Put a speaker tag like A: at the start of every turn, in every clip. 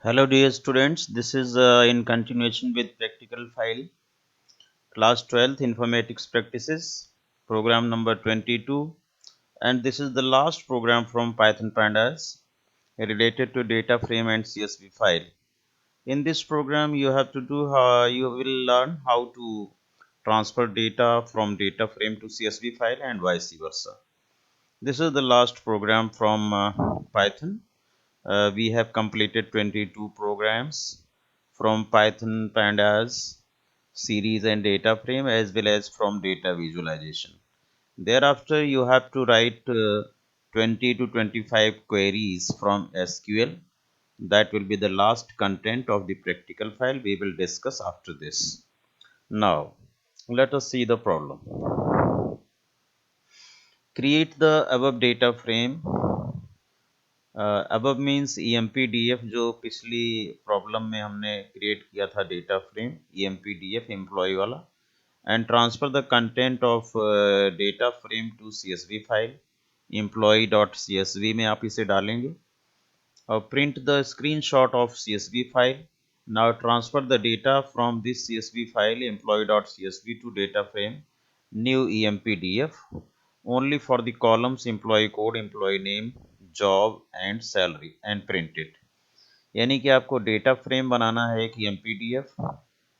A: Hello dear students, this is in continuation with practical file class 12th informatics practices program number 22, and this is the last program from Python Pandas related to data frame and CSV file. In this program you have to do you will learn how to transfer data from data frame to CSV file and vice versa. This is the last program from Python. We have completed 22 programs from Python Pandas series and data frame as well as from data visualization. Thereafter, you have to write 20 to 25 queries from SQL. That will be the last content of the practical file we will discuss after this. Now, let us see the problem. Create the above data frame. above means EMPDF जो पिछली problem में हमने create किया था data frame EMPDF employ वाला and transfer the content of data frame to CSV file employee.csv में आप इसे डालेंगे और print the screenshot of CSV file. Now transfer the data from this CSV file employee.csv to data frame new EMPDF only for the columns employee code, employee name, job and salary and print it. यानी कि आपको data frame बनाना है एक EMPDF,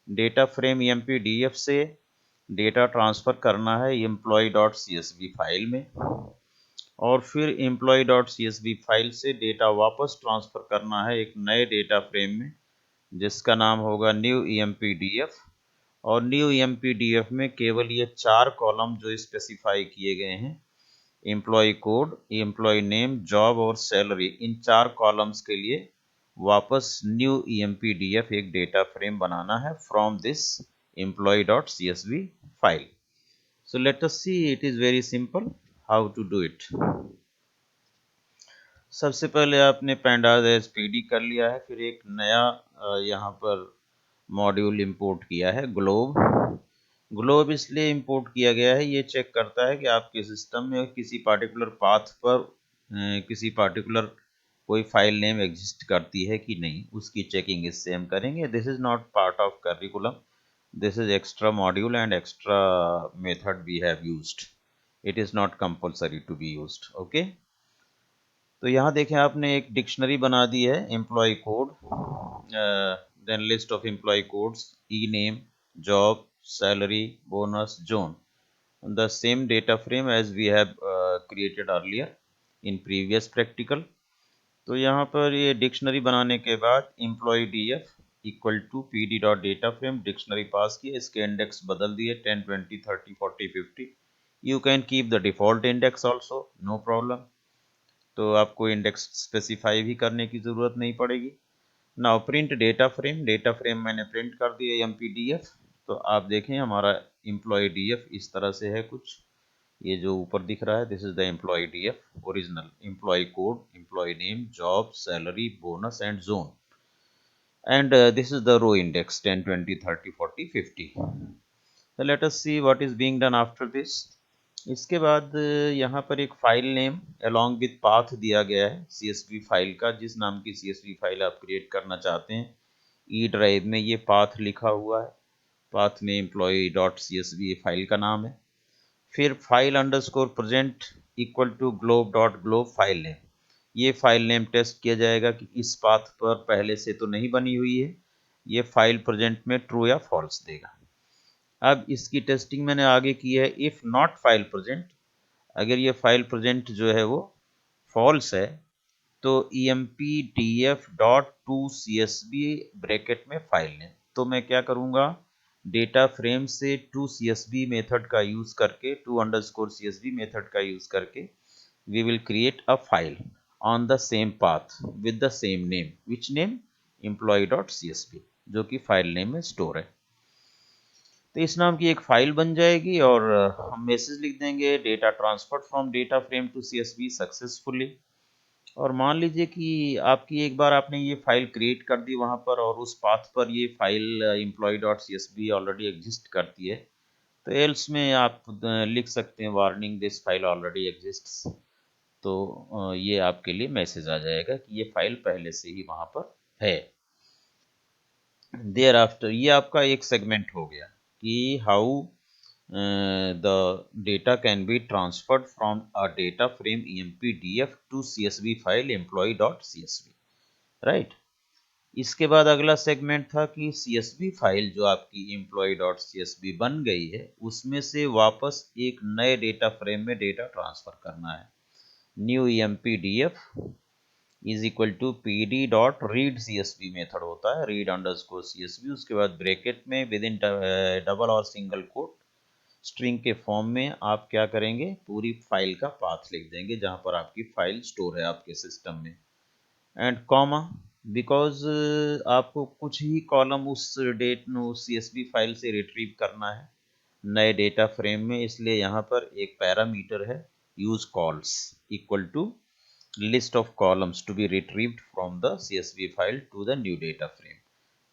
A: data frame EMPDF से data transfer करना है employee.csv file में और फिर employee.csv फाइल से डेटा वापस ट्रांसफ़र करना है एक नए डेटा फ्रेम में जिसका नाम होगा न्यू EMPDF और न्यू EMPDF में केवल ये 4 कॉलम जो स्पेसिफाई किए गए हैं employ code, employ name, job और सैलरी, इन 4 कॉलम्स के लिए वापस न्यू EMPDF एक डेटा फ्रेम बनाना है from this employee.csv file. So let us see, it is very simple how to do it. सबसे पहले आपने pandas as pd कर लिया है, फिर एक नया यहाँ पर मॉड्यूल इंपोर्ट किया है ग्लोब इसलिए इंपोर्ट किया गया है, ये चेक करता है कि आपके सिस्टम में किसी पार्टिकुलर पाथ पर किसी पार्टिकुलर कोई फाइल नेम एग्जिस्ट करती है कि नहीं, उसकी चेकिंग इससे हम करेंगे. This is not part of curriculum, this is extra module and extra method we have used. It is not compulsory to be used. Okay, तो यहाँ देखें आपने एक डिक्शनरी बना दी है employ code, then list of employ codes, E name, job, salary, bonus, zone, the same data frame as we have created earlier in previous practical. तो यहाँ पर ये डिक्शनरी बनाने के बाद employ DF equal to P dot data frame dictionary pass किए, इसके index बदल दिए 10, 20, 30, 40, 50. You can keep the default index also, no problem. तो आपको इंडेक्स स्पेसिफाई भी करने की ज़रूरत नहीं पड़ेगी. नाउ प्रिंट डेटा फ्रेम मैंने प्रिंट कर दिया MPDF. तो आप देखें हमारा एम्प्लॉय डीएफ इस तरह से है कुछ, ये जो ऊपर दिख रहा है this is the employ DF original, employ code, employ name, job, salary, bonus and zone, and this is the row index 10, 20, 30, 40, 50. So let us see what is being done after this. इसके बाद यहाँ पर एक file name along with path दिया गया है CSV file का, जिस नाम की CSV फाइल आप क्रिएट करना चाहते हैं. ई ड्राइव में ये पाथ लिखा हुआ है, पाथ में employee.csv फाइल का नाम है. फिर file underscore present equal to globe.globe file name, ये फाइल नेम टेस्ट किया जाएगा कि इस पाथ पर पहले से तो नहीं बनी हुई है, ये फाइल प्रेजेंट में ट्रू या फॉल्स देगा. अब इसकी टेस्टिंग मैंने आगे की है. इफ नॉट फाइल प्रेजेंट, अगर ये फाइल प्रेजेंट जो है वो फॉल्स है तो empdf.tocsv ब्रैकेट में फाइल नेम. तो मैं क्या करूँगा, डेटा फ्रेम से tocsv मेथड का यूज़ करके, to_csv मेथड का यूज़ करके we will create a file on the same path with the same name. Which name? employee.csv, जो कि फाइल नेम में स्टोर है. तो इस नाम की एक फाइल बन जाएगी और हम मैसेज लिख देंगे data transferred from data frame to CSV successfully. और मान लीजिए कि आपकी एक बार आपने ये फाइल क्रिएट कर दी वहाँ पर और उस पाथ पर ये फाइल employee.csv ऑलरेडी एग्जिस्ट करती है, तो एल्स में आप लिख सकते हैं warning this file already exists. तो ये आपके लिए मैसेज आ जाएगा कि ये फाइल पहले से ही वहाँ पर है. देयर आफ्टर ये आपका एक सेगमेंट हो गया कि how the data can be transferred from a data frame EMPDF to CSV file employee.csv, right. इसके बाद अगला सेगमेंट था कि CSV फाइल जो आपकी employee.csv बन गई है उसमें से वापस एक नए डेटा फ्रेम में डेटा ट्रांसफर करना है। New EMPDF is equal to pd dot read CSV method होता है, रीड अंडरस्कोर CSV। उसके बाद ब्रैकेट में विद इन डबल और सिंगल कोट स्ट्रिंग के फॉर्म में आप क्या करेंगे, पूरी फाइल का पाथ लिख देंगे जहां पर आपकी फाइल स्टोर है आपके सिस्टम में, एंड कॉमा, बिकॉज आपको कुछ ही कॉलम उस डेट उस CSV फाइल से रिट्रीव करना है नए डेटा फ्रेम में, इसलिए यहाँ पर एक पैरामीटर है use cols equal to list of columns to be retrieved from the CSV file to the new data frame।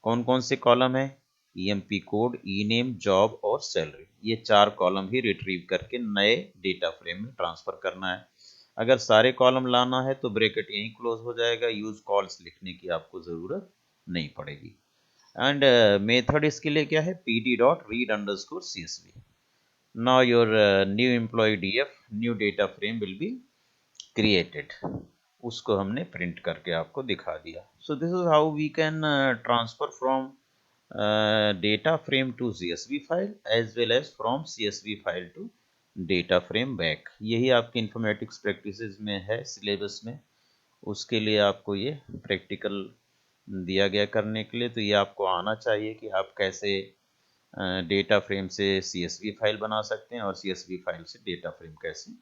A: कौन कौन से कॉलम है, EMP कोड, E-नेम, जॉब और सैलरी, ये 4 कॉलम ही रिट्रीव करके नए डेटा फ्रेम में ट्रांसफर करना है। अगर सारे कॉलम लाना है तो ब्रैकेट यहीं क्लोज हो जाएगा, यूज कॉल्स लिखने की आपको जरूरत नहीं पड़ेगी। एंड मेथड इसके लिए क्या है, pd dot read underscore CSV। Now your new employ DF new data frame will be created, उसको हमने प्रिंट करके आपको दिखा दिया। So this is how we can transfer from data frame to CSV file as well as from CSV file to data frame back. यही आपकी informatics practices में है सिलेबस में, उसके लिए आपको ये प्रैक्टिकल दिया गया करने के लिए। तो ये आपको आना चाहिए कि आप कैसे डेटा फ्रेम से CSV फाइल बना सकते हैं और CSV फाइल से डेटा फ्रेम कैसे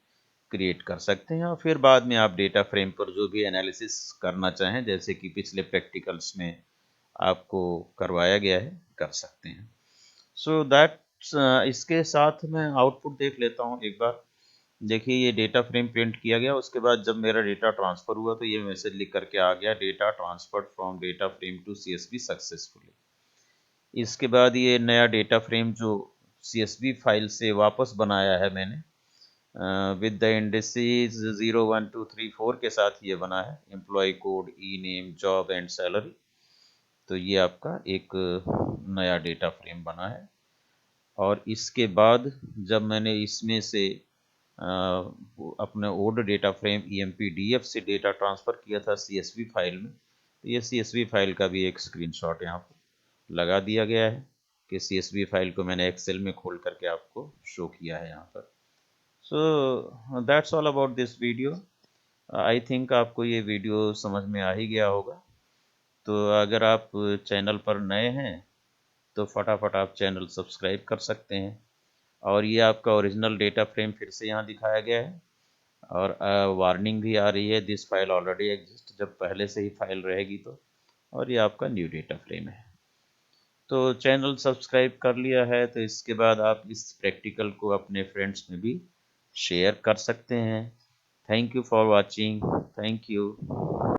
A: क्रिएट कर सकते हैं, और फिर बाद में आप डेटा फ्रेम पर जो भी एनालिसिस करना चाहें जैसे कि पिछले प्रैक्टिकल्स में आपको करवाया गया है कर सकते हैं। सो दैट्स इसके साथ मैं आउटपुट देख लेता हूँ एक बार। देखिए ये डेटा फ्रेम प्रिंट किया गया, उसके बाद जब मेरा डेटा ट्रांसफर हुआ तो ये मैसेज लिख करके आ गया, data transferred from data frame to CSV successfully. इसके बाद ये नया डेटा फ्रेम जो CSV फाइल से वापस बनाया है मैंने विद द इंडिसेस 0 1 2 3 4 के साथ ये बना है, employ code, ename, job and salary. तो ये आपका एक नया डेटा फ्रेम बना है। और इसके बाद जब मैंने इसमें से अपने ओल्ड डेटा फ्रेम EMPDF से डेटा ट्रांसफ़र किया था CSV फाइल में, तो ये CSV फाइल का भी एक स्क्रीनशॉट यहाँ पर लगा दिया गया है कि CSV फाइल को मैंने एक्सेल में खोल करके आपको शो किया है यहाँ पर। So that's all about this video. I think आपको ये वीडियो समझ में आ ही गया होगा। तो अगर आप चैनल पर नए हैं तो फटाफट आप चैनल सब्सक्राइब कर सकते हैं। और ये आपका ओरिजिनल डेटा फ्रेम फिर से यहाँ दिखाया गया है, और वार्निंग भी आ रही है, दिस फाइल ऑलरेडी एग्जिस्ट, जब पहले से ही फाइल रहेगी तो। और ये आपका न्यू डेटा फ्रेम है। तो चैनल सब्सक्राइब कर लिया है तो इसके बाद आप इस प्रैक्टिकल को अपने फ्रेंड्स में भी शेयर कर सकते हैं। Thank you for watching. Thank you.